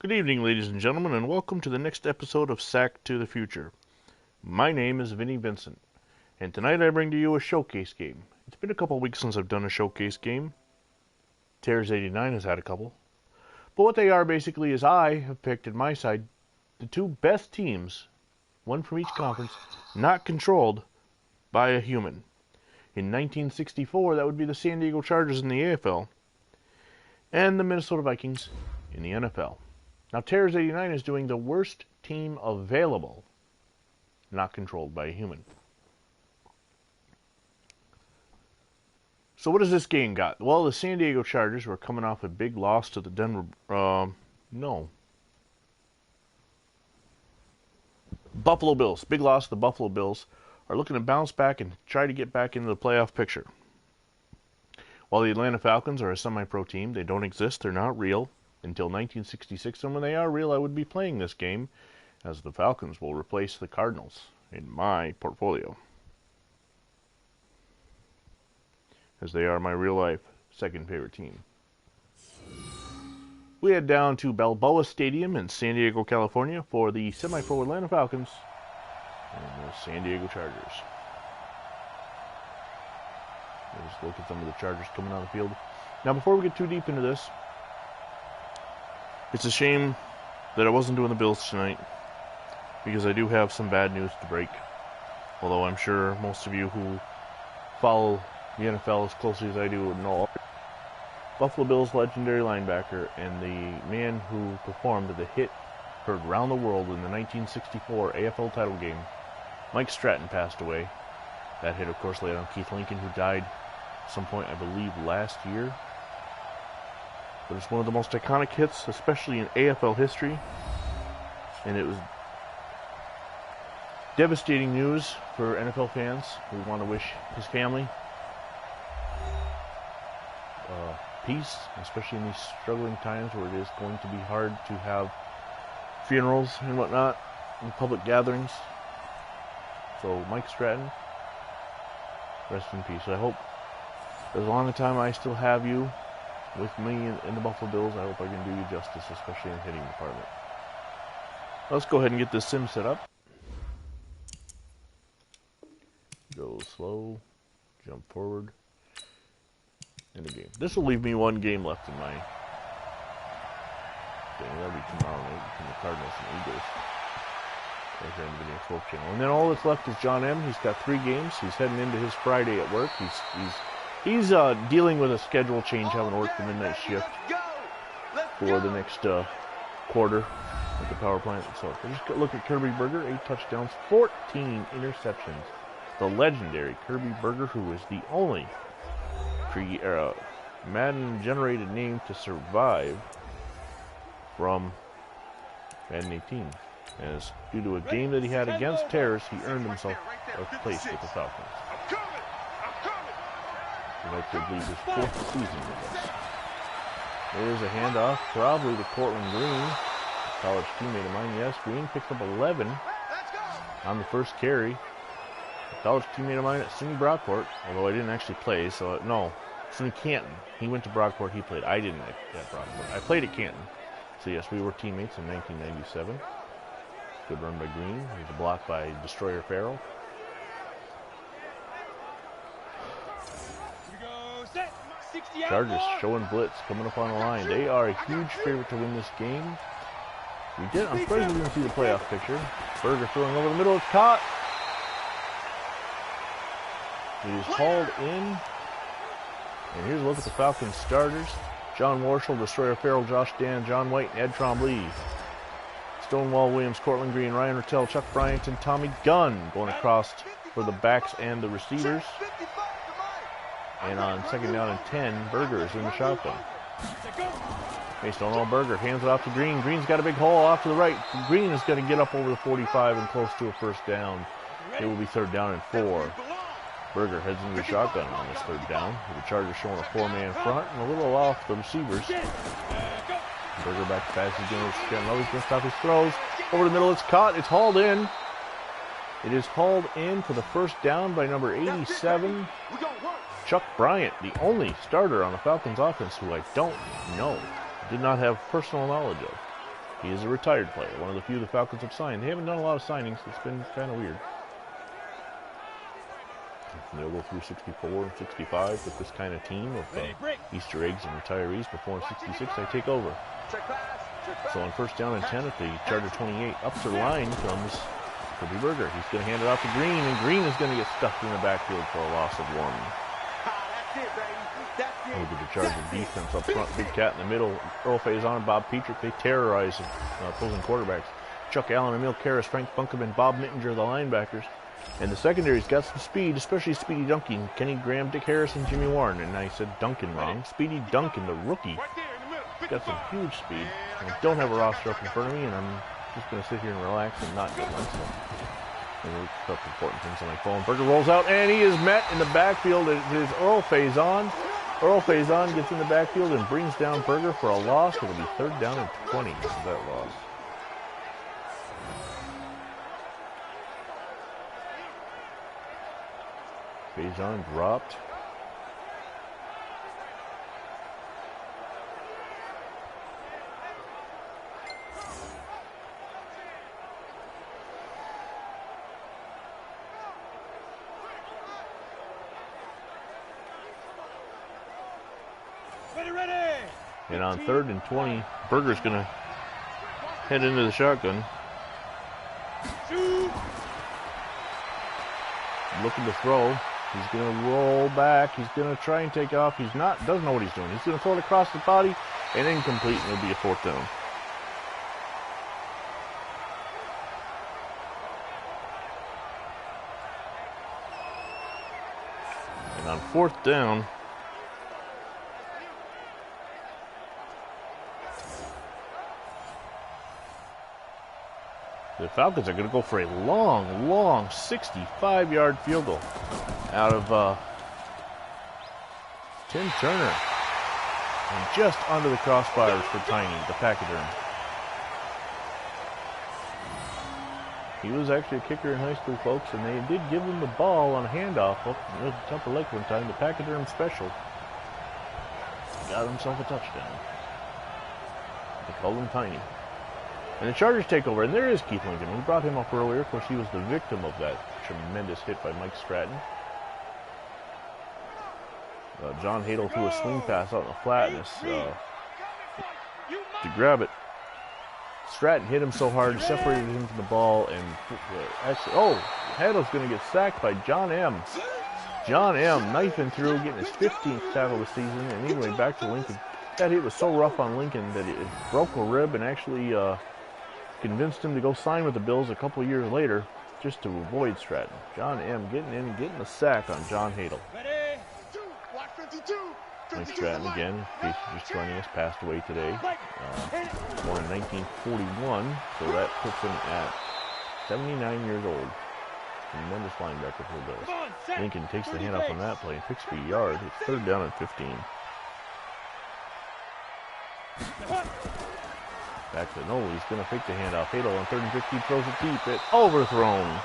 Good evening, ladies and gentlemen, and welcome to the next episode of Sack to the Future. My name is Vinny Vincent, and tonight I bring to you a showcase game. It's been a couple weeks since I've done a showcase game. Terrors89 has had a couple. But what they are basically is I have picked in my side the two best teams, one from each conference, not controlled by a human. In 1964, that would be the San Diego Chargers in the AFL, and the Minnesota Vikings in the NFL. Now, Terrors89 is doing the worst team available, not controlled by a human. So what has this game got? Well, the San Diego Chargers were coming off a big loss to the Buffalo Bills. Big loss to the Buffalo Bills. Are looking to bounce back and try to get back into the playoff picture. While the Atlanta Falcons are a semi-pro team, they don't exist, they're not real. Until 1966, and when they are real, I would be playing this game, as the Falcons will replace the Cardinals in my portfolio, as they are my real-life second favorite team. We head down to Balboa Stadium in San Diego, California, for the semi-pro Atlanta Falcons and the San Diego Chargers. Let's look at some of the Chargers coming on the field. Now, before we get too deep into this, it's a shame that I wasn't doing the Bills tonight, because I do have some bad news to break. Although I'm sure most of you who follow the NFL as closely as I do would know. Buffalo Bills legendary linebacker and the man who performed the hit heard round the world in the 1964 AFL title game, Mike Stratton, passed away. That hit, of course, laid on Keith Lincoln, who died at some point, I believe, last year. But it's one of the most iconic hits, especially in AFL history. And it was devastating news for NFL fans. We want to wish his family peace, especially in these struggling times where it is going to be hard to have funerals and whatnot in public gatherings. So Mike Stratton, rest in peace. I hope as long as time I still have you with me in the Buffalo Bills, I hope I can do you justice, especially in the hitting department. Let's go ahead and get this sim set up. Go slow, jump forward, in the game. This will leave me one game left in my thing. That'll be tomorrow night between the Cardinals and Eagles, right here on the VinnyXWolf channel. And then all that's left is John M. He's got 3 games. He's heading into his Friday at work. He's dealing with a schedule change, having to work the midnight shift for the next quarter at the power plant. So just look at Kirby Berger, 8 touchdowns, 14 interceptions. The legendary Kirby Berger, who is the only Madden-generated name to survive from Madden 18. As due to a game that he had against Terrors, he earned himself a place with the Falcons. I could leave his 5th season with us. There's a handoff, probably to Cortland Green, college teammate of mine. Yes, Green picks up 11 on the first carry. A college teammate of mine at SUNY Brockport, although I didn't actually play, so no, SUNY Canton. He went to Brockport, he played. I didn't at Brockport. I played at Canton. So yes, we were teammates in 1997. Good run by Green. There's a block by Destroyer Farrell. Chargers showing blitz, coming up on the line. They are a huge favorite to win this game. I'm surprised we didn't see the playoff picture. Berger throwing over the middle, it's caught. It is hauled in. And here's a look at the Falcons starters. John Warshall, Destroyer Farrell, Josh Dan, John White, and Ed Trombley. Stonewall Williams, Cortland Green, Ryan Rattel, Chuck Bryant, and Tommy Gunn going across for the backs and the receivers. And on second down and 10, Berger is in the shotgun. Hey, Stonewall Berger hands it off to Green. Green's got a big hole off to the right. Green is going to get up over the 45 and close to a first down. It will be 3rd down and 4. Berger heads into the shotgun on this 3rd down. The Chargers showing a 4-man front and a little off the receivers. Berger back to pass. He's going to stop his throws. Over the middle, it's caught. It's hauled in. It is hauled in for the first down by number 87. Chuck Bryant, the only starter on the Falcons offense who I don't know, did not have personal knowledge of. He is a retired player, one of the few the Falcons have signed. They haven't done a lot of signings. It's been kind of weird. They'll go through 64 and 65 with this kind of team of Easter eggs and retirees. Before in 66, I take over. So on first down and 10 at the Charger 28, up to the line comes Kirby Berger. He's going to hand it off to Green, and Green is going to get stuffed in the backfield for a loss of 1. Look at the Charger defense up front. Big cat in the middle. Earl Faison and Bob Petrick. They terrorize opposing quarterbacks. Chuck Allen, Emil Karras, Frank Bunkerman, Bob Mittinger, the linebackers. And the secondary's got some speed, especially Speedy Duncan, Kenny Graham, Dick Harris, and Jimmy Warren. And I said Duncan wrong. Speedy Duncan, the rookie. He's got some huge speed. I don't have a roster up in front of me, and I'm just going to sit here and relax and not get lynched. And look up important things on my phone. Berger rolls out, and he is met in the backfield. It is Earl Faison. Earl Faison gets in the backfield and brings down Berger for a loss. It'll be third down and 20 for that loss. Faison dropped. And on third and 20, Berger's going to head into the shotgun. Looking to throw. He's going to roll back. He's going to try and take off. He's not, doesn't know what he's doing. He's going to throw it across the body and incomplete, and it'll be a fourth down. And on fourth down, the Falcons are going to go for a long 65-yard field goal out of Tim Turner. And just under the crossbars for Tiny, the pachyderm. He was actually a kicker in high school, folks, and they did give him the ball on a handoff up in the Upper Lake one time. The pachyderm special. Got himself a touchdown. They called him Tiny. And the Chargers take over, and there is Keith Lincoln. We brought him up earlier. Of course, he was the victim of that tremendous hit by Mike Stratton. John Hadel threw a swing pass out in the flatness to grab it. Stratton hit him so hard, separated him from the ball, and actually, Hadel's going to get sacked by John M. John M. knifing through, getting his 15th tackle of the season, and anyway, back to Lincoln. That hit was so rough on Lincoln that it broke a rib and actually convinced him to go sign with the Bills a couple years later just to avoid Stratton. John M. getting in and getting the sack on John Hadel. Mike Stratton, again, in case you're just joining us, passed away today. Born in 1941, so that puts him at 79 years old. Tremendous linebacker for the Bills. Lincoln takes the handoff on that play and picks for a yard. It's third down and 15. Back to Noel. He's going to fake the handoff. Hadel on 3rd and 15 throws it deep. It's overthrown.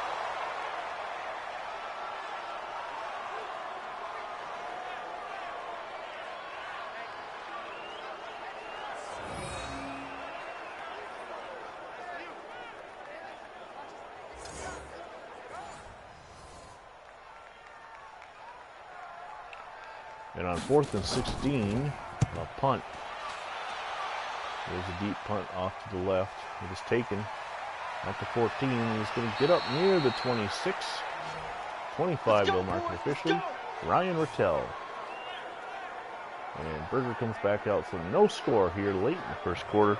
And on 4th and 16, a punt. There's a deep punt off to the left. It is taken at the 14. He's going to get up near the 26. 25 they'll mark it officially. Ryan Rattel. And Berger comes back out, so no score here late in the first quarter.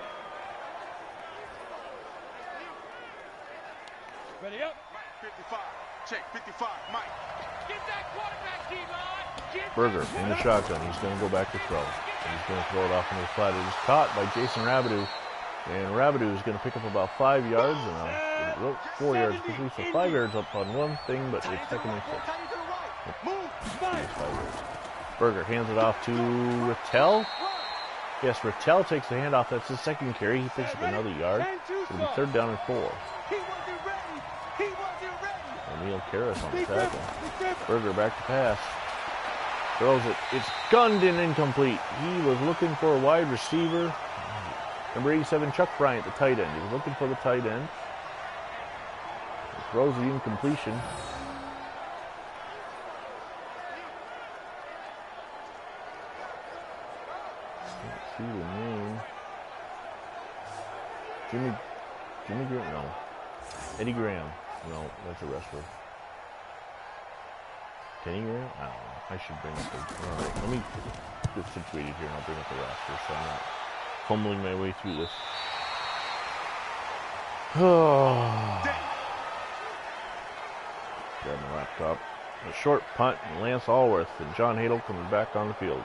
Ready up. 55. Check 55. Mike. Get that quarterback, D-line. Berger in the shotgun. He's going to go back to throw. He's going to throw it off into the flat. It is caught by Jason Rabideau. And Rabideau is going to pick up about 5 yards. And 4 yards quickly. So 5 yards up on one thing, but it's second and 6. 5 yards. Berger hands it off to Rattel. Yes, Rattel takes the handoff. That's his second carry. He picks up another yard. It'll be third down and 4. Emil Karras on the tackle. Berger back to pass. Throws it. It's gunned and incomplete. He was looking for a wide receiver. Number 87, Chuck Bryant, the tight end. He was looking for the tight end. He throws the incompletion. Can't see the name. Jimmy Graham? No. Eddie Graham. No, that's a wrestler. Kenny Graham? I don't know. I should bring up the... Alright, let me get situated here and I'll bring up the roster so I'm not fumbling my way through this. Grab my laptop. A short punt and Lance Allworth and John Hadel comes back on the field.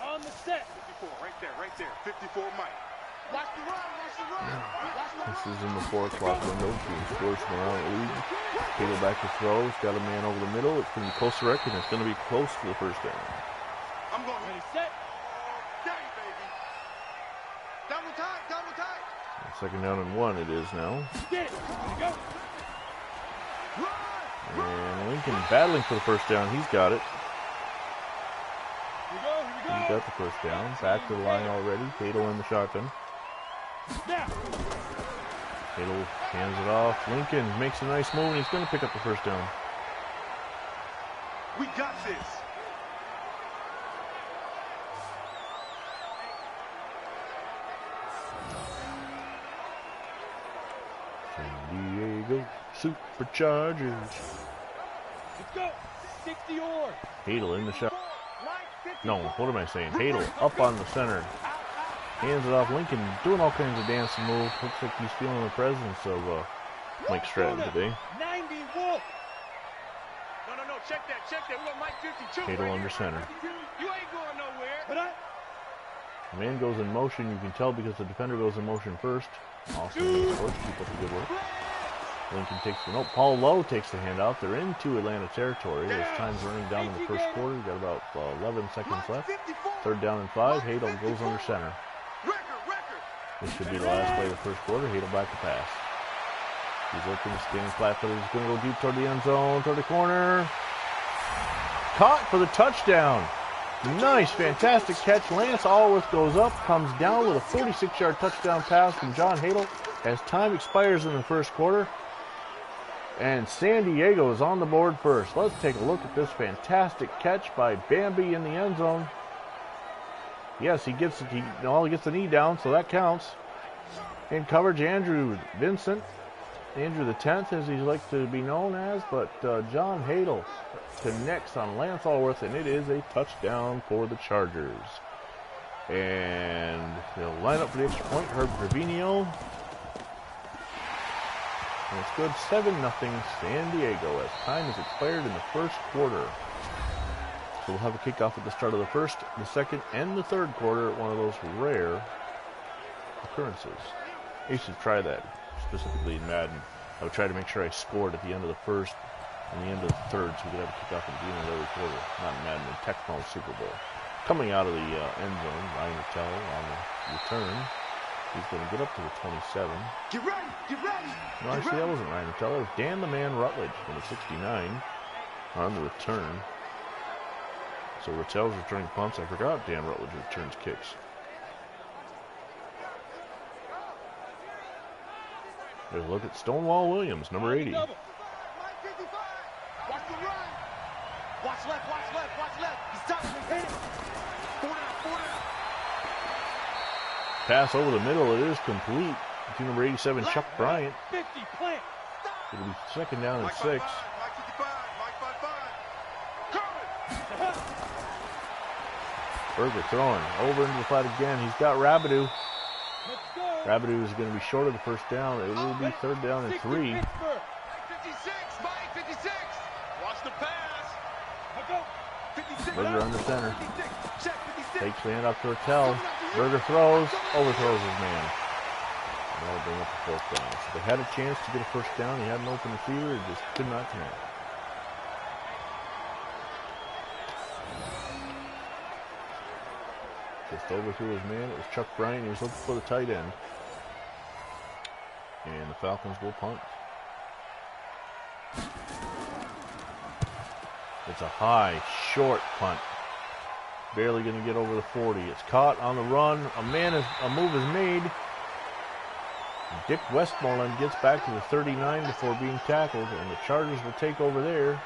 On the set. 54, right there. 54, Mike. Watch the run, watch the run. This is in the 4 o'clock window. Team scores from around the league. Hadel back to throw. He's got a man over the middle. It's going to be close to record, and it's going to be close to the first down. I'm going ready, set. Dang, baby. Double tight, double tight. Second down and 1 it is now. Get it. Here we go. And Lincoln battling for the first down. He's got it. Here we go. He's got the first down. Back to the line already. Hadel in the shotgun. Hadel hands it off. Lincoln makes a nice move, and he's going to pick up the first down. We got this. San Diego Superchargers. Let's go. 60 or. Hadel in the shot. No, what am I saying? Hadel up on the center. Hands it off. Lincoln doing all kinds of dancing moves. Looks like he's feeling the presence of Mike Stratton today. 90 Wolf. No, check that. We got Mike 52. Hadel under center. You ain't going nowhere. The man goes in motion. You can tell because the defender goes in motion first. Awesome, of course. Keep up the good work. Lincoln takes the note. Paul Lowe takes the handoff. They're into Atlanta territory. There's time's running down in the first quarter. We've got about 11 seconds left. Third down and 5. Hadel goes under center. This should be the last play of the first quarter. Hadel back to pass. He's looking, standing flat-footed. He's going to go deep toward the end zone, toward the corner. Caught for the touchdown. Nice, fantastic catch. Lance Allworth goes up, comes down with a 46-yard touchdown pass from John Hadel as time expires in the first quarter. And San Diego is on the board first. Let's take a look at this fantastic catch by Bambi in the end zone. Yes, he gets the knee down, so that counts. In coverage, Andrew Vincent, Andrew the 10th, as he's like to be known as, but John Hadel connects on Lance Allworth, and it is a touchdown for the Chargers. And they'll line up for the extra point. Herb Trevino. And it's good, 7-0 San Diego as time has expired in the first quarter. So we'll have a kickoff at the start of the first, the second, and the third quarter. One of those rare occurrences. I used to try that, specifically in Madden. I would try to make sure I scored at the end of the first and the end of the third, so we could have a kickoff at the beginning of every quarter. Not in Madden, in Tecmo Super Bowl. Coming out of the end zone, Ryan Rattel on the return. He's going to get up to the 27. Get ready, get ready. No, actually, that wasn't Ryan Rattel. It was Dan the Man Rutledge from the 69 on the return. So Rattel's returning punts. I forgot Dan Rutledge returns kicks. There's a look at Stonewall Williams, number 80. Watch the run. Watch left, watch left, watch left. He's touching, he's hitting. 4 down. Pass over the middle. It is complete to number 87, Chuck Bryant. 50, plant. It'll be second down and 6. Berger throwing over into the flat again. He's got Rabideau. Rabideau is going to be short of the first down. It will be third down and 3. 56, Mike, 56. Watch the pass. 56. Berger under center. Takes the handoff to Rattel. Berger throws, overthrows his man. And that'll bring up the fourth down. So they had a chance to get a first down. He had an open receiver. It just could not connect. Just overthrew his man. It was Chuck Bryant. He was looking for the tight end. And the Falcons will punt. It's a high, short punt. Barely going to get over the 40. It's caught on the run. A move is made. Dick Westmoreland gets back to the 39 before being tackled, and the Chargers will take over there.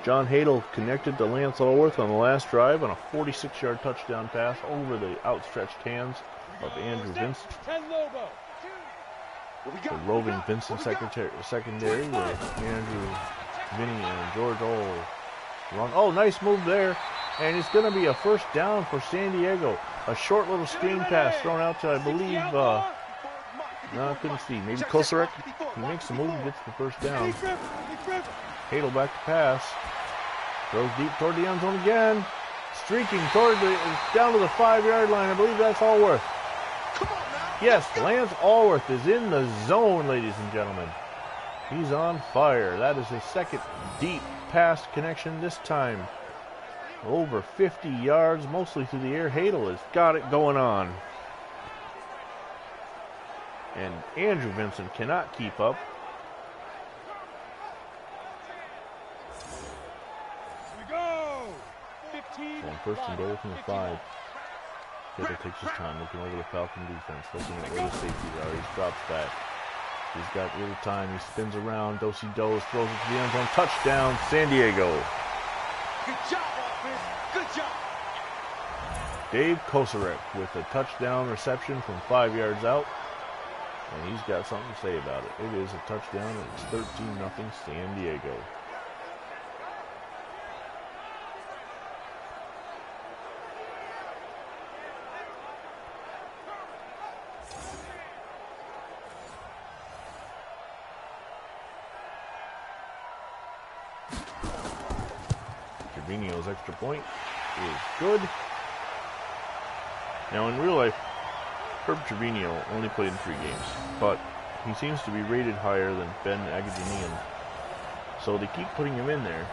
John Hadel connected to Lance Allworth on the last drive on a 46-yard touchdown pass over the outstretched hands of Andrew Vincent. The roving Vincent secondary with Andrew, Vinny, and George all run. Oh, nice move there. And it's going to be a first down for San Diego. A short little screen pass thrown out to, I believe, no, I couldn't see. Maybe Kosarek. He makes the move and gets the first down. Hadel back to pass. Throws deep toward the end zone again. Streaking toward down to the 5-yard line. I believe that's Allworth. Yes, Lance Allworth is in the zone, ladies and gentlemen. He's on fire. That is his second deep pass connection this time. Over 50 yards, mostly through the air. Hadel has got it going on. And Andrew Vincent cannot keep up. Here we go. 15. On first and goal from the 5. Hadel takes his time looking over the Falcon defense, looking at where the safeties are. He drops back. He's got little time. He spins around. Do-si-dos, throws it to the end zone. Touchdown, San Diego. Good job, offense. Good job. Dave Kosarek with a touchdown reception from 5 yards out. And he's got something to say about it. It is a touchdown, and it's 13-0 San Diego. Trevino's extra point is good. Now, in real life, Herb Trevino only played in 3 games, but he seems to be rated higher than Ben Agajanian. So they keep putting him in there.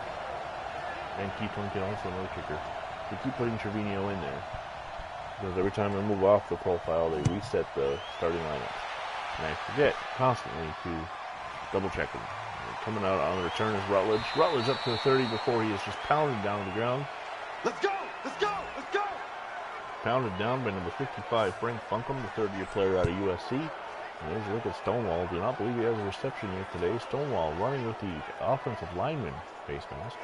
And Keith Lincoln, also another kicker. They keep putting Trevino in there. Because every time they move off the profile, they reset the starting lineups. And I forget constantly to double check him. Coming out on the return is Rutledge. Rutledge up to the 30 before he is just pounded down to the ground. Let's go. Let's go. Let's go. Pounded down by number 55, Frank Funkham, the third-year player out of USC. And there's a look at Stonewall. Do not believe he has a reception yet today. Stonewall running with the offensive lineman face mask.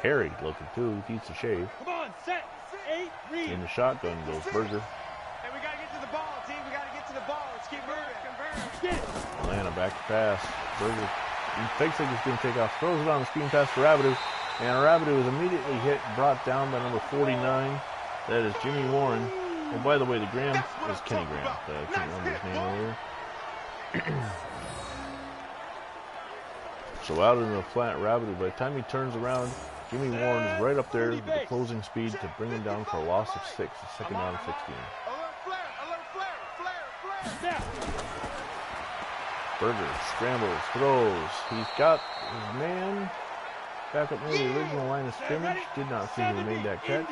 Harry looking too. He needs to shave. Come on, set. 8, read. In the shotgun goes Berger. And we got to get to the ball, team. We got to get to the ball. Let's keep moving. Convert. Atlanta back to pass. Berger, he fakes like he's going to take off. Throws it on the screen pass to Rabideau. And Rabideau is immediately hit, brought down by number 49. That is Jimmy Warren. Oh, by the way, the Graham is Kenny Graham. I can't remember his name earlier. So out in the flat, Rabideau, by the time he turns around, Jimmy Warren is right up there with the closing speed to bring him down for a loss of 6. A second down and 16. Berger scrambles, throws. He's got his man back up near the original line of scrimmage. Did not see who made that catch.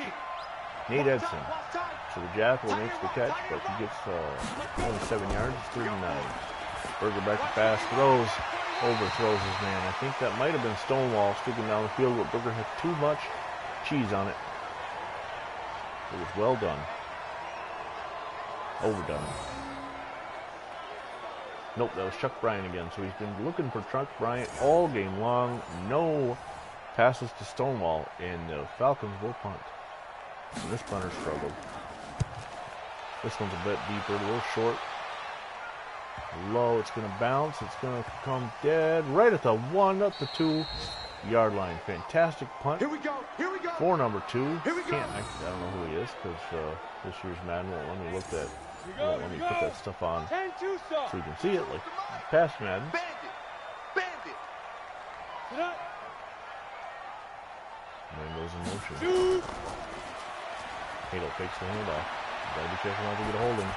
Nate Edson. So the Jackal makes the catch, but he gets only 7 yards. It's 39. Berger back to pass, throws, overthrows his man. I think that might have been Stonewall streaking down the field, but Berger had too much cheese on it. It was well done. Overdone. Nope, that was Chuck Bryant again. So he's been looking for Chuck Bryant all game long. No passes to Stonewall, and the Falcons will punt. And this punter struggled. This one's a bit deeper, a little short. Low, it's going to bounce. It's going to come dead right at the 1 up the 2-yard line. Fantastic punt. Here we go. Here we go. For number 2. Here we go. I don't know who he is because this year's Madden won't let me look at. Won't let me put that stuff on so you can see it like past Madden. Bandit. Man goes in motion. Hadel takes the handoff. Gotta be careful not to get a hold of him.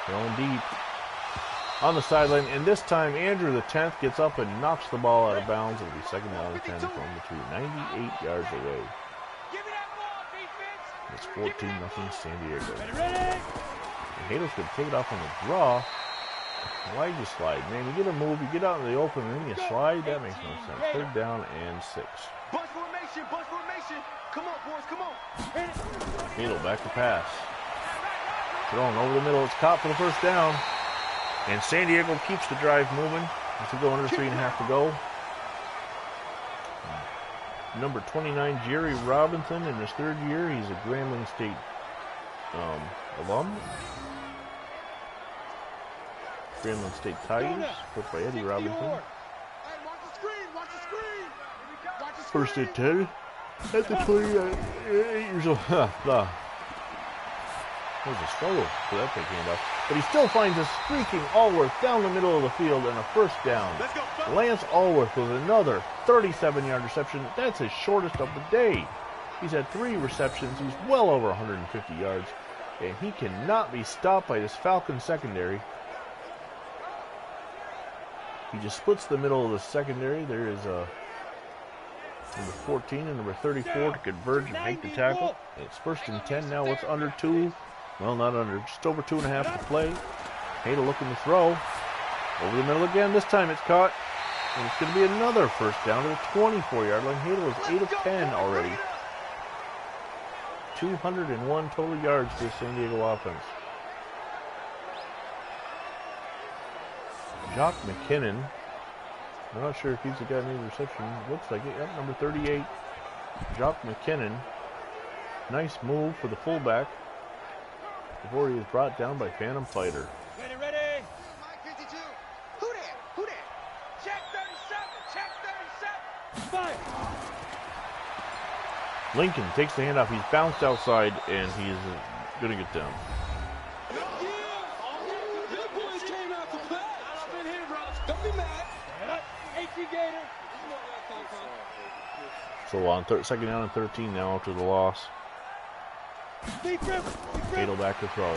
Throwing deep. On the sideline, and this time Andrew the 10th gets up and knocks the ball out of bounds. It'll be second down and 10 from the 2, 98 yards away. It's 14-0 San Diego. And Hadel's going to take it off on the draw. Why'd you slide? Man, you get a move, you get out in the open, and then you slide? That makes no sense. 3rd down and 6. Bunch formation, bunch formation. Come on, boys, come on. Needle back to pass. Thrown over the middle. It's caught for the 1st down. And San Diego keeps the drive moving as we go under 3.5 to go. Number 29, Jerry Robinson, in his 3rd year. He's a Grambling State alum. Grambling State Tigers, coached by Eddie Robinson. First and 10 at the 28 years old. That was a struggle for that taking it off. But he still finds a streaking Allworth down the middle of the field and a 1st down. Lance Allworth with another 37-yard reception. That's his shortest of the day. He's had 3 receptions. He's well over 150 yards. And he cannot be stopped by this Falcon secondary. He just splits the middle of the secondary. There is number 14 and number 34 to converge and make the tackle. It's 1st and 10 now. It's under 2. Well, not under. Just over 2.5 to play. Hadel looking to throw. Over the middle again. This time it's caught. And it's going to be another 1st down to the 24-yard line. Hadel is 8 of 10 already. 201 total yards for the San Diego offense. Jock McKinnon. I'm not sure if he's the guy who made the reception. Looks like it. Yep, number 38. Jock McKinnon. Nice move for the fullback before he is brought down by Phantom Fighter. Ready, ready. Mike 52. Who that? Who that? Check 37. Check 37. Fire. Lincoln takes the handoff. He's bounced outside, and he's going to get down. So on 2nd down and 13 now after the loss. Hadel back to throw.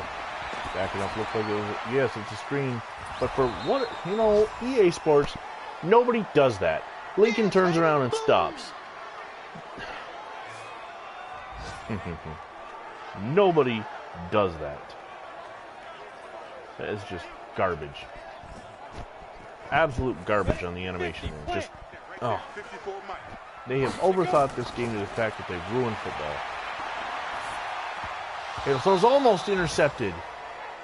Backing up, looks like it was, yes, it's a screen. But for what, you know, EA Sports, nobody does that. Lincoln turns around and stops. Nobody does that. That is just garbage. Absolute garbage on the animation. Just, oh. They have overthought this game to the fact that they've ruined football. Okay, so it's almost intercepted.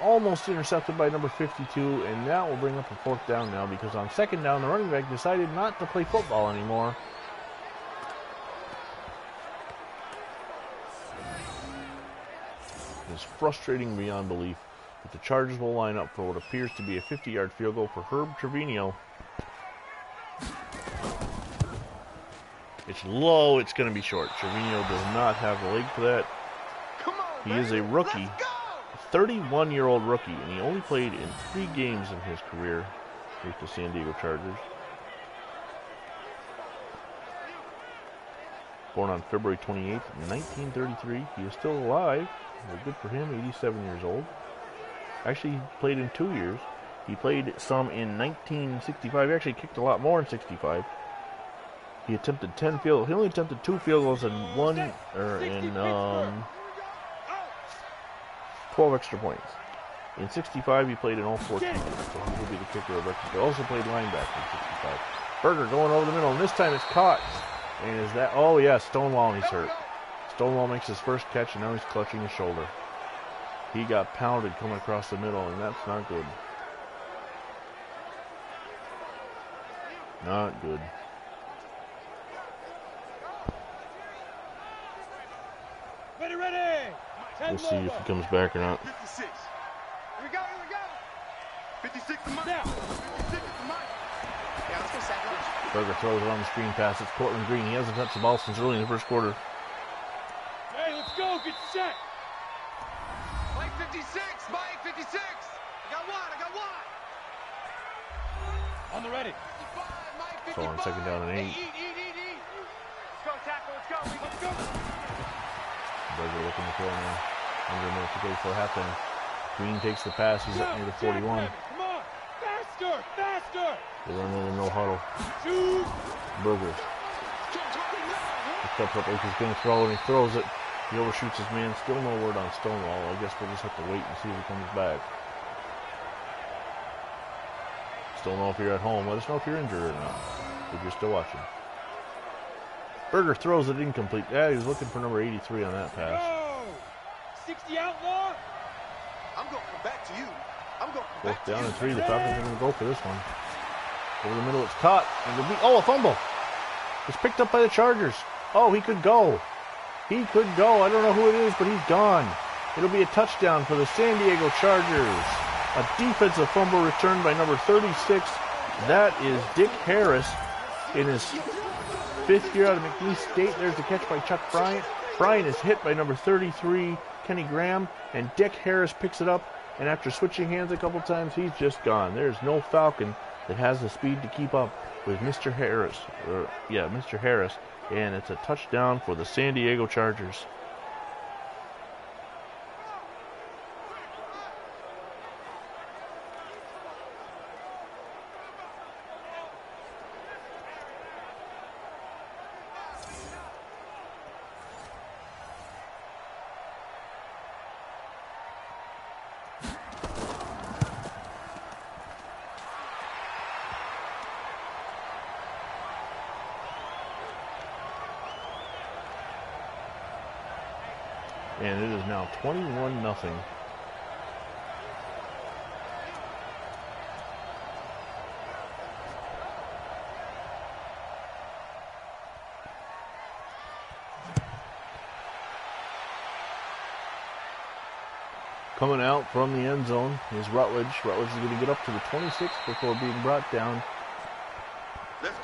Almost intercepted by number 52, and that will bring up a 4th down now because on 2nd down, the running back decided not to play football anymore. It's frustrating beyond belief that the Chargers will line up for what appears to be a 50-yard field goal for Herb Trevino. It's low, it's going to be short. Trevino does not have the leg for that. He is a rookie, 31-year-old rookie, and he only played in 3 games in his career with the San Diego Chargers. Born on February 28th, 1933. He is still alive. Well, good for him, 87 years old. Actually, he played in 2 years. He played some in 1965. He actually kicked a lot more in 65. He attempted 10 field goals. He only attempted 2 field goals and 12 extra points. In 65, he played in all 14 games, so he will be the kicker of record. He also played linebacker in 65. Berger going over the middle, and this time it's caught. And is that, oh yeah, Stonewall, and he's hurt. Stonewall makes his first catch, and now he's clutching his shoulder. He got pounded coming across the middle, and that's not good. Not good. Ready, ready. We'll see if he comes back or not. 56. Here we go, here we go. 56 to Mike. Now. 56 to Mike. Yeah, let's go sack lunch. Berger throws it on the screen pass. It's Cortland Green. He hasn't touched the ball since early in the first quarter. Hey, let's go. Get set. Mike 56. Mike 56. I got one. On the ready. 55, Mike 55. So on 2nd down and 8. Eat. Let's go, tackle. Let's go. Berger looking to throw now. Under a minute to go before halftime. Green takes the pass. He's up near the 41. Come on. Faster. They run in a no huddle. Shoot. Berger. He steps up like he's going to throw, and he throws it. He overshoots his man. Still no word on Stonewall. I guess we'll just have to wait and see if he comes back. Still know if you're at home. Let us know if you're injured or not, if you're still watching. Berger throws it incomplete. Yeah, he was looking for number 83 on that pass. Go! 60 outlaw. I'm going to come back to you. I'm going to come back to you. Fourth down and 3. The Falcons are going to go for this one. Over the middle, it's caught. And it'll be, oh, a fumble. It's picked up by the Chargers. Oh, he could go. He could go. I don't know who it is, but he's gone. It'll be a touchdown for the San Diego Chargers. A defensive fumble returned by number 36. That is Dick Harris in his 5th year out of McNeese State. There's the catch by Chuck Bryant. Bryant is hit by number 33, Kenny Graham, and Dick Harris picks it up. And after switching hands a couple times, he's just gone. There's no Falcon that has the speed to keep up with Mr. Harris. Mr. Harris. And it's a touchdown for the San Diego Chargers. And it is now 21-0. Coming out from the end zone is Rutledge. Rutledge is going to get up to the 26 before being brought down.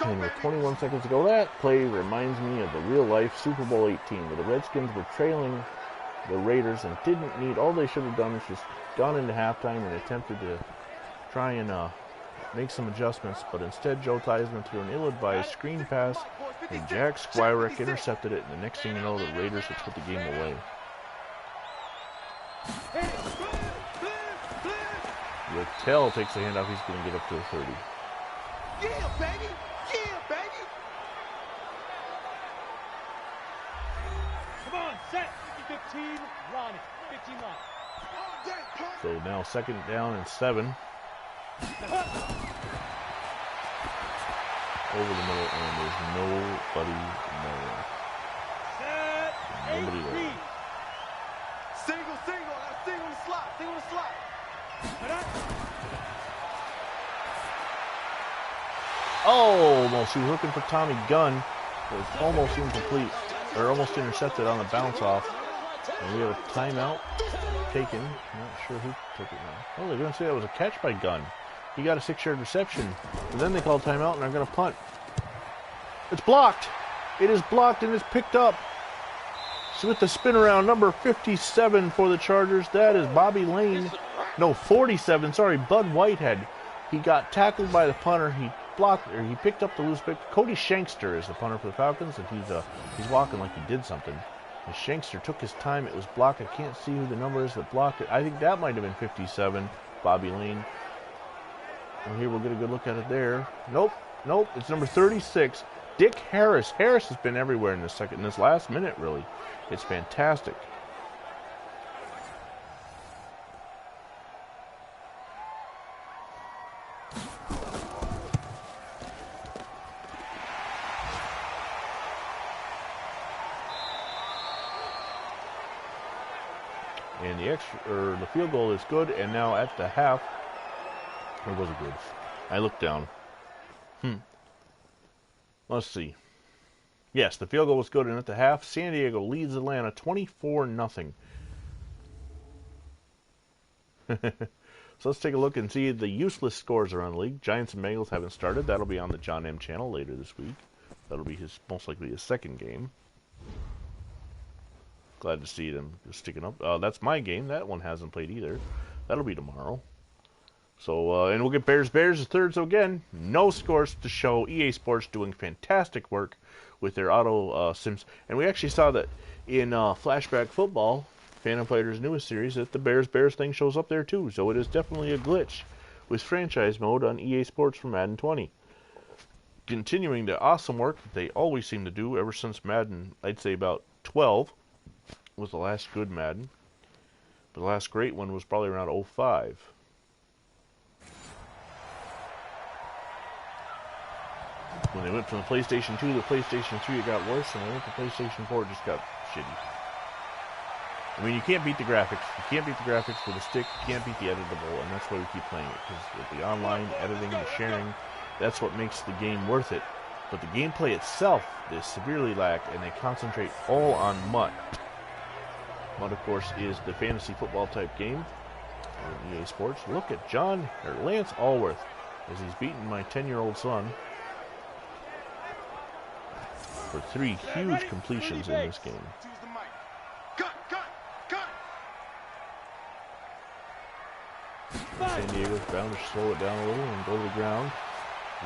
And with 21 seconds to go, that play reminds me of the real-life Super Bowl 18, where the Redskins were trailing the Raiders and didn't need, all they should have done is just gone into halftime and attempted to try and make some adjustments, but instead Joe Theismann threw an ill-advised screen pass and Jack Squirek intercepted it, and the next thing you know, the Raiders had put the game away. Littell takes the handoff. He's going to get up to the 30. Yeah, baby! Yeah, baby! Come on, set! 15, line it. 15 line. So now 2nd down and 7. Over the middle, and there's nobody there. Nobody there. Single, single in the slot, single in the slot. Oh, almost. He was looking for Tommy Gunn. It was almost incomplete, or almost intercepted on the bounce off. And we have a timeout taken. Not sure who took it now. Oh, they're going to say that was a catch by Gunn. He got a 6-yard reception. And then they called timeout and are going to punt. It's blocked. It is blocked and it's picked up. So with the spin around, number 57 for the Chargers. That is Bobby Lane. No, 47. Sorry, Bud Whitehead. He got tackled by the punter. He blocked, or he picked up the loose pick. Cody Shankster is the punter for the Falcons, and he's walking like he did something. And Shankster took his time. It was blocked. I can't see who the number is that blocked it. I think that might have been 57, Bobby Lane. And here we'll get a good look at it there. Nope. It's number 36, Dick Harris. Harris has been everywhere in this last minute, really. It's fantastic. And the field goal is good, and now at the half, or was it good? I looked down. Let's see. Yes, the field goal was good, and at the half, San Diego leads Atlanta 24-0. So let's take a look and see the useless scores around the league. Giants and Bengals haven't started. That'll be on the John M channel later this week. That'll be most likely his second game. Glad to see them sticking up. That's my game. That one hasn't played either. That'll be tomorrow. So, and we'll get Bears the third. So again, no scores to show. EA Sports doing fantastic work with their auto sims. And we actually saw that in Flashback Football, Phantom Fighter's newest series, that the Bears thing shows up there too. So it is definitely a glitch with franchise mode on EA Sports for Madden 20. Continuing the awesome work that they always seem to do ever since Madden, I'd say about 12 was the last good Madden. But the last great one was probably around 05. When they went from the PlayStation 2 to the PlayStation 3, it got worse, and when they went to PlayStation 4, it just got shitty. I mean, you can't beat the graphics. You can't beat the graphics with a stick. You can't beat the editable, and that's why we keep playing it. Because with the online editing, the sharing, that's what makes the game worth it. But the gameplay itself is severely lacked, and they concentrate all on MUT. MUT, of course, is the fantasy football type game on EA Sports. Look at Lance Allworth as he's beating my 10-year-old son for 3 huge completions in this game. San Diego's bound to slow it down a little and go to the ground.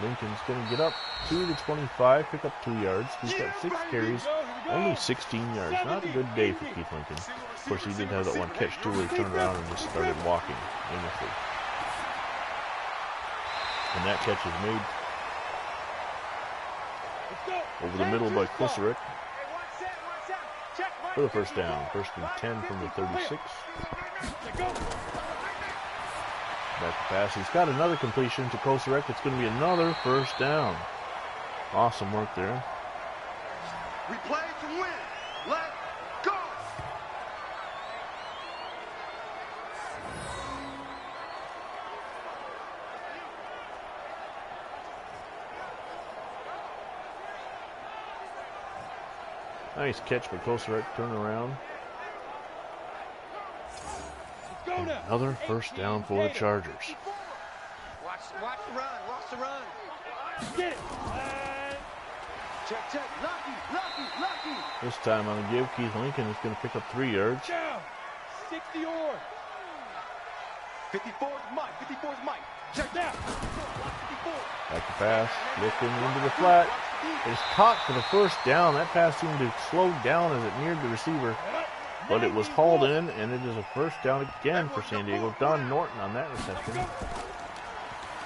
Lincoln's going to get up to the 25, pick up 2 yards. He's got 6 carries, only 16 yards. Not a good day for Keith Lincoln. Of course, he did have that one catch, too, where he turned around and just started walking aimlessly. And that catch is made over the middle by Kosarek for the first down. 1st and 10 from the 36. Back to pass. He's got another completion to Kosarek. It's going to be another first down. Awesome work there. We play to win. Let go. Nice catch by Kosarek. Turn around. Another first down for the Chargers. Watch the run. Watch the run. Get it. Check. Lucky. This time I'm going to give Keith Lincoln is going to pick up 3 yards. Down. 60 or 54 is Mike. Check down. Back to pass. Looking into the flat. It's caught for the first down. That pass seemed to slow down as it neared the receiver. But it was hauled in, and it is a first down again for San Diego. Don Norton on that reception.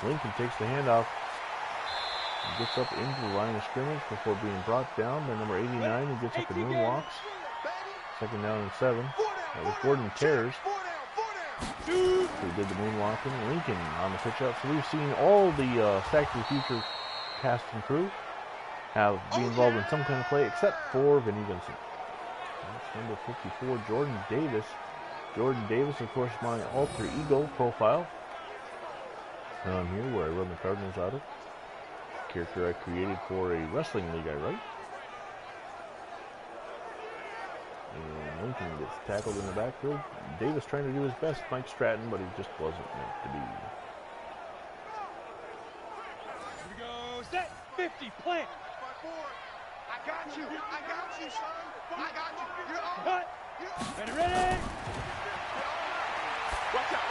Lincoln takes the handoff and gets up into the line of scrimmage before being brought down by number 89, who gets up and moonwalks. 2nd down and 7. That was Gordon Terrors who did the moonwalking. Lincoln on the pitch out. So we've seen all the Sack to the Future cast and crew be involved in some kind of play, except for Vinny Vincent. That's number 54, Jordan Davis. Jordan Davis, of course, my alter ego profile. I'm here where I run the Cardinals out of. Character I created for a wrestling league I write. And Lincoln gets tackled in the backfield. Davis trying to do his best, Mike Stratton, but he just wasn't meant to be. Here we go. Set. 50. Plant. I got you, son. I got you. You're on. Cut. Ready. Watch out.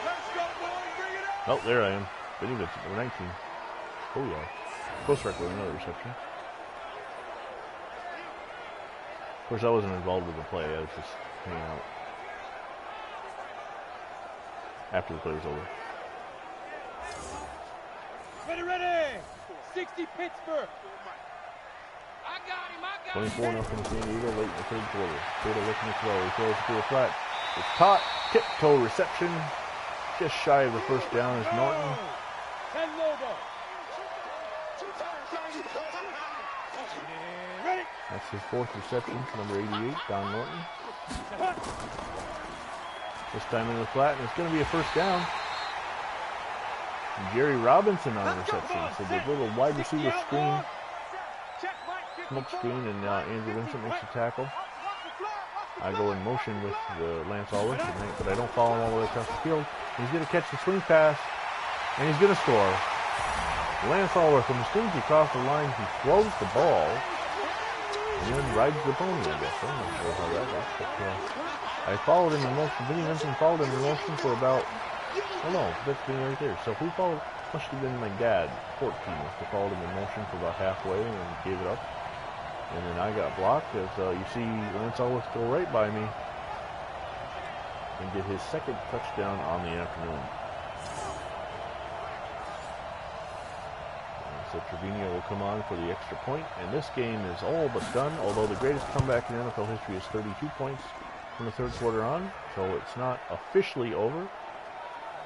Let's go, boys. Bring it up. Oh, there I am. Vinny Vincent, number 19. Oh, yeah. Kosarek with another reception. Of course, I wasn't involved with the play. I was just hanging out after the play was over. Ready. 60 Pittsburgh. I got him. 24-0 San Diego late in the 3rd quarter. Taylor looking to throw. He throws it to the flat. It's caught. Tiptoe reception. Just shy of the first down is Norton. 10 Lobo. Ready. That's his 4th reception. Number 88, Don Norton. This time in the flat, and it's going to be a first down. Jerry Robinson on the reception. So the little wide receiver screen, smoke screen, and Andrew Vincent makes a tackle. I go in motion with Lance Allworth, but I don't follow him all the way across the field. He's going to catch the swing pass, and he's going to score. Lance Allworth, when as soon as he crossed the line, he throws the ball, and then rides the pony, I guess. I'm not sure how that works, but I followed him in motion. Vinny Vincent followed him in motion for about, oh no, that's me right there. So if we followed, must have been my dad, 14, must have followed him in motion for about halfway and then gave it up. And then I got blocked as you see Lance Allworth go right by me and get his 2nd touchdown on the afternoon. So Trevino will come on for the extra point, and this game is all but done, although the greatest comeback in NFL history is 32 points. from the third quarter on, so it's not officially over.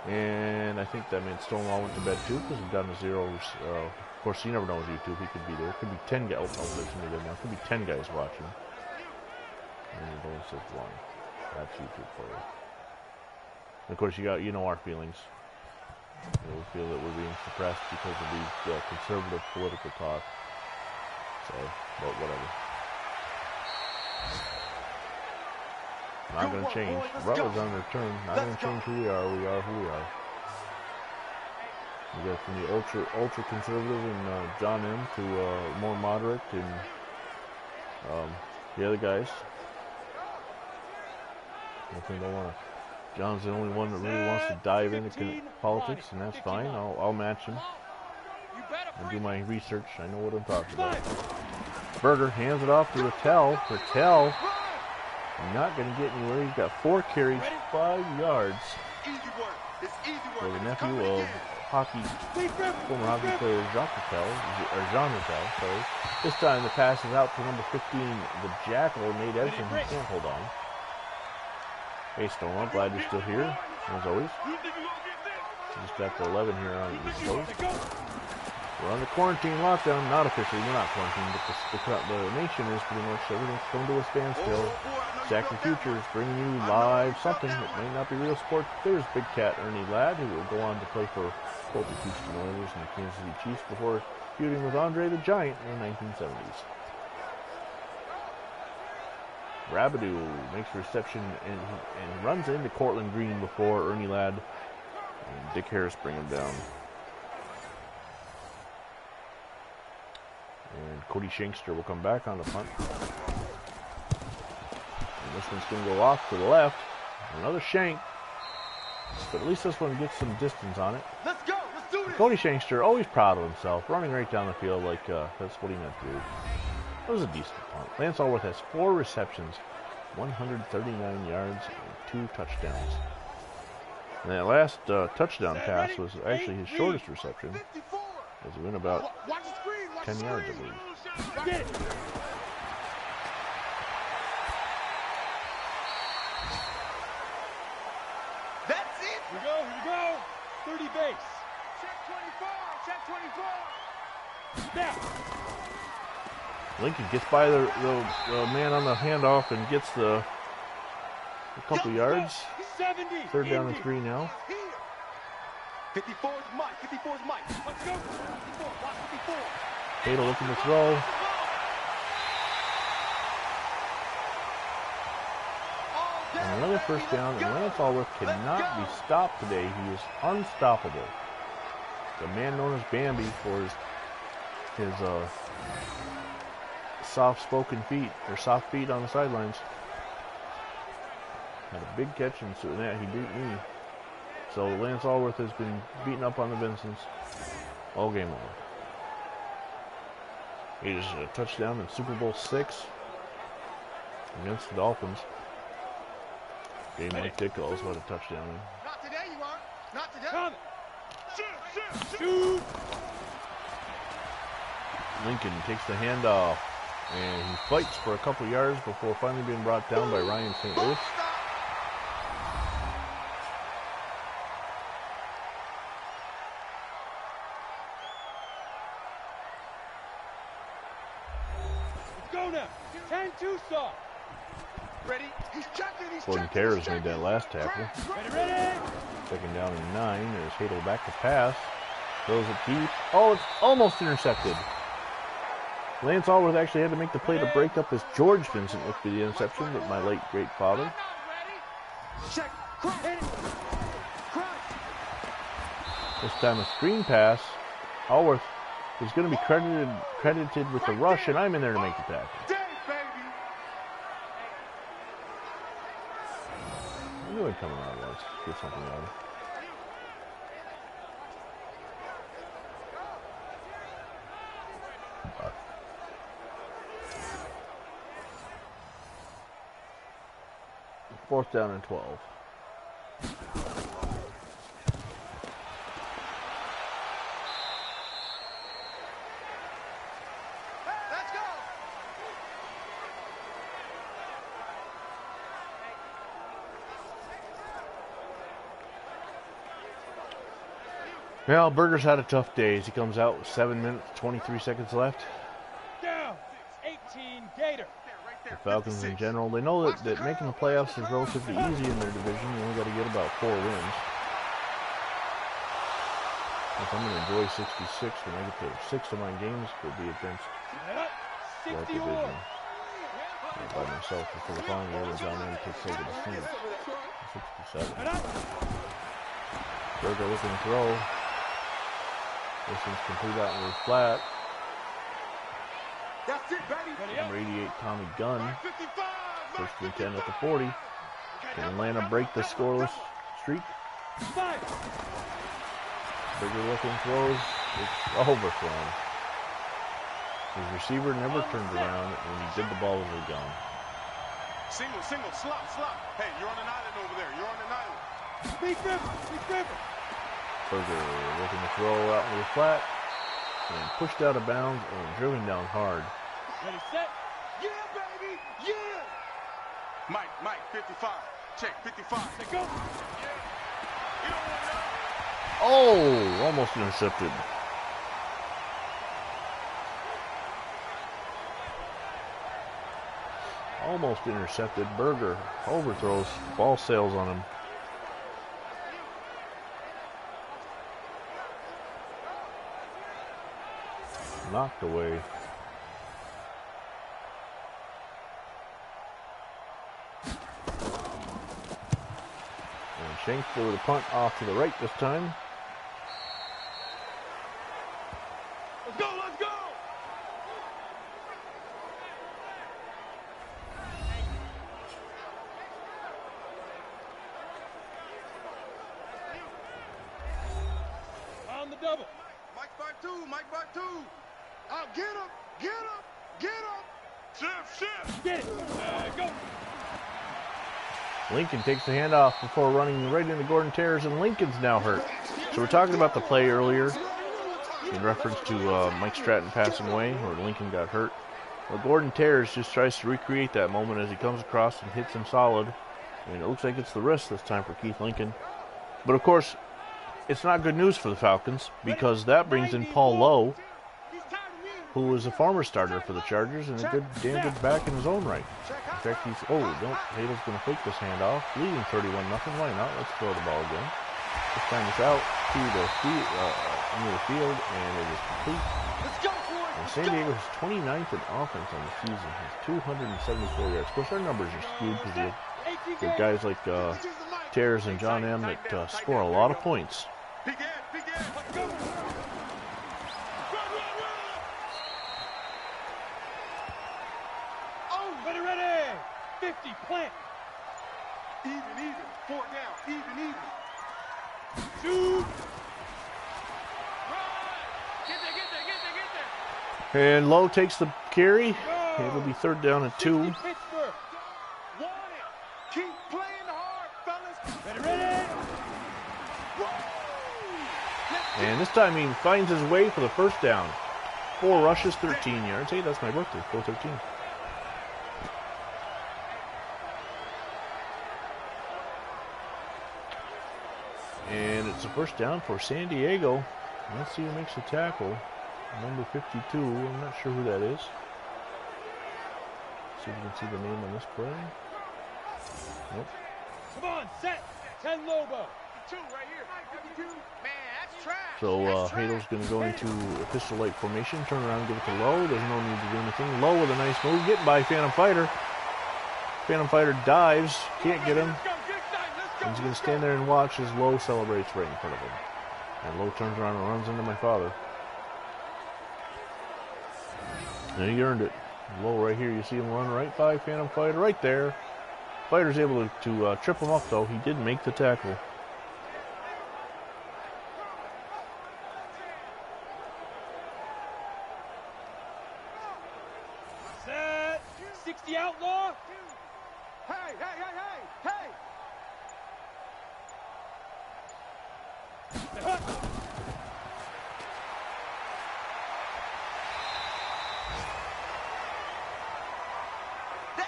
And I think that meant Stonewall went to bed too, because we've gotten to zeros. Of course, you never know with YouTube. He could be there. It could be 10 guys. Oh, there's somebody there now. It could be 10 guys watching. And it only says one. That's YouTube for you. And of course, you know our feelings. We feel that we're being suppressed because of these conservative political talk. So, but whatever. Not going to change. Rutledge on return. Not going to change who we are. We are who we are. We got from the ultra conservative and John M to more moderate and the other guys. I think I want to. John's the only one that really wants to dive into politics, and that's fine. I'll match him. I do my research. I know what I'm talking about. Berger hands it off to Rattel. Rattel not going to get anywhere. He's got 4 carries, 5 yards. For the nephew of former hockey player Jean Rattel. Sorry. This time the pass is out to number 15, the Jackal, Nate Edson. He can't hold on. Hey, Stonewall, glad you're still here, as always. Just after 11 here on the East Coast. We're on the quarantine lockdown. Not officially, we're not quarantined, but the nation is pretty much. Everything's come to a standstill. Exactly Futures bringing you live something that may not be real sports. There's Big Cat Ernie Ladd, who will go on to play for both the Houston Oilers and the Kansas City Chiefs before feuding with Andre the Giant in the 1970s. Rabideau makes a reception and runs into Cortland Green before Ernie Ladd and Dick Harris bring him down. And Cody Shankster will come back on the punt. And this one's going to go off to the left. Another shank. But at least this one gets some distance on it. Let's go. Let's do this. Cody Shankster, always proud of himself, running right down the field like that's what he meant to do. That was a decent punt. Lance Allworth has 4 receptions, 139 yards, and 2 touchdowns. And that last touchdown pass was actually his shortest reception, as he went about 10 yards, I believe. Get it. That's it. Here we go. 30 base. Check 24. Now. Lincoln gets by the man on the handoff and gets a couple yards. 70. 3rd down and 3 now. 54 is Mike. 54 is Mike. Let's go. 54. Watch 54. Tatum looking to throw. And another 1st down, and Lance Allworth cannot be stopped today. He is unstoppable. The man known as Bambi for his soft-spoken feet, or soft feet on the sidelines. Had a big catch, and so that he beat me. So Lance Allworth has been beaten up on the Vincents all game long. He is a touchdown in Super Bowl 6 against the Dolphins. Game Mike Dick also had a touchdown. Not today, you are. Not today. Come. Shoot. Lincoln takes the handoff, and he fights for a couple yards before finally being brought down by Ryan St. Louis. Let's go now. 10-2 saw. Ready? He's checking. Gordon Terrors made that last tackle. Ready. 2nd down and 9. There's Hadel back to pass. Throws it deep. Oh, it's almost intercepted. Lance Allworth actually had to make the play to break up as George Vincent with the interception, but my late great father. Check. This time a screen pass. Allworth is going to be credited with the rush, and I'm in there to make the tackle. I knew I'd come out of that. Get something out of it. Fourth down and 12. Let's go. Well, Berger's had a tough day as he comes out with 7 minutes, 23 seconds left. Down. 18 Gator. The Falcons in general, they know that making the playoffs is relatively easy in their division. You only got to get about 4 wins. If I'm going to enjoy 66 when I get to 6 of my games, will be against that division. By myself for the following year when John M takes over the team. 67. Berger looking to throw. This one's complete out in the flat. That's it, baby. Number 88, Tommy Gunn. First and 10 at the 40. Can Atlanta break the scoreless streak? Berger looking throws. It's overthrown. His receiver never turned around, and when he did, the ball was gone. Single, slop. Hey, you're on an island over there. You're on an island. Big river. Berger looking to throw out into the flat, and pushed out of bounds and driven down hard. Ready, set. Yeah, baby. Yeah. Mike, 55. Check, 55. Let go. Yeah. You don't want that. Oh, almost intercepted. Almost intercepted. Berger overthrows. Ball sails on him. Knocked away. And Shanks threw the punt off to the right this time. Let's go. On the double. Mike by two. I'll get him. Shift. Get it. Go. Lincoln takes the handoff before running right into Gordon Terrors, and Lincoln's now hurt. So we're talking about the play earlier in reference to Mike Stratton passing away, where Lincoln got hurt. Well, Gordon Terrors just tries to recreate that moment as he comes across and hits him solid. And it looks like it's the wrist this time for Keith Lincoln. But of course, it's not good news for the Falcons, because that brings in Paul Lowe, who was a former starter for the Chargers and a damn good back in his own right. In fact, Hadel's going to fake this handoff, leading 31-0. Why not? Let's throw the ball again. This time it's out to the near the field, and it is complete. And San Diego is 29th in offense on the season, has 274 yards. Of course, our numbers are skewed because you have guys like Terrors and John M that score a lot of points. Ready. 50, plant. Even. 4 down. Even. Shoot. Get there. And Lowe takes the carry. It'll be 3rd down and 2. Want it. Keep playing hard, fellas. Ready. And this time he finds his way for the first down. 4 rushes, 13 yards. Hey, that's my birthday, 413. And it's a first down for San Diego. Let's see who makes the tackle. Number 52, I'm not sure who that is. See if you can see the name on this play. Nope. Come on, set. 10 Lobo. 2 right here. 52. Man, that's trash. So Hadel's going to go into a pistol-like formation, turn around and give it to Lowe. There's no need to do anything. Lowe with a nice move, getting by Phantom Fighter. Phantom Fighter dives, can't get him. And he's going to stand there and watch as Lowe celebrates right in front of him. And Lowe turns around and runs into my father. And he earned it. Lowe right here, you see him run right by Phantom Fighter, right there. Fighter's able to trip him up, though. He did make the tackle. Set. 60 Outlaw. Hey.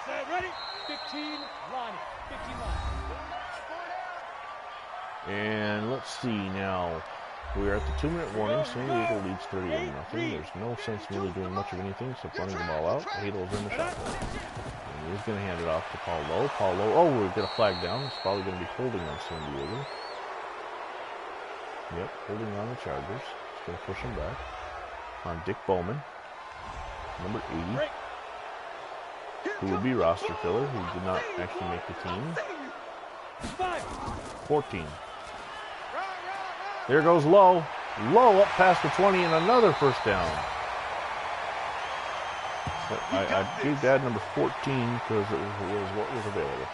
Set, ready. 15 Lonnie. 15 Lonnie. And let's see now. We are at the 2-minute warning. San Diego leads 31-0. There's no sense in really doing much of anything except running the ball out. Hadel's in the shotgun. And he's going to hand it off to Paul Lowe. Paul Lowe, oh, we've got a flag down. It's probably going to be holding on San Diego. Yep, holding on the Chargers. It's going to push him back. On Dick Bowman, number 80. Who would be roster filler, who did not actually make the team. 14. There goes Lowe. Lowe up past the 20 and another first down. But I gave Dad number 14 because it was what was available.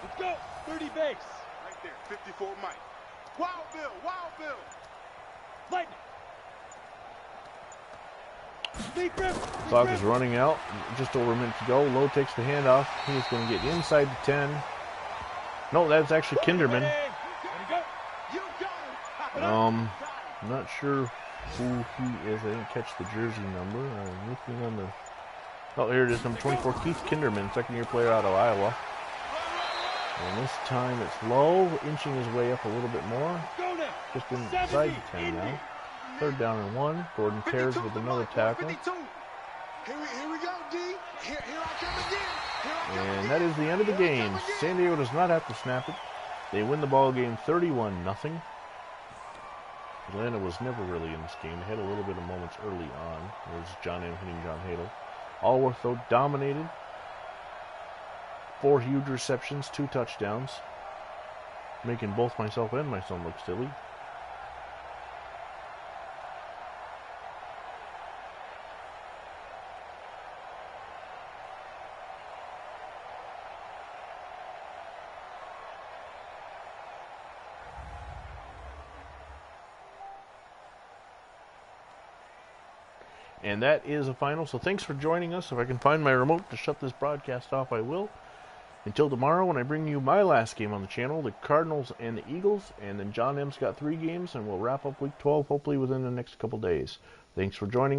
Let's go. 30 base. Right there. 54 Mike. Wild Bill. Wild Bill. Lightning. Clock is running out. Just over a minute to go. Lowe takes the handoff. He's going to get inside the 10. No, that's actually Kinderman. I'm not sure who he is. I didn't catch the jersey number. I'm looking on the... Oh, here it is. Number 24, Keith Kinderman, second-year player out of Iowa. And this time it's Lowe, inching his way up a little bit more. Just inside the 10 now. 3rd down and 1. Gordon tears with another tackle. Here we go, D. Here I come again. And that is the end of the game. San Diego does not have to snap it. They win the ball game 31-0. Atlanta was never really in this game. They had a little bit of moments early on. There's John M. hitting John Hadel. Allworth, though, dominated. 4 huge receptions, 2 touchdowns. Making both myself and my son look silly. And that is a final. So thanks for joining us. If I can find my remote to shut this broadcast off, I will. Until tomorrow when I bring you my last game on the channel, the Cardinals and the Eagles. And then John M's got 3 games, and we'll wrap up Week 12 hopefully within the next couple days. Thanks for joining us.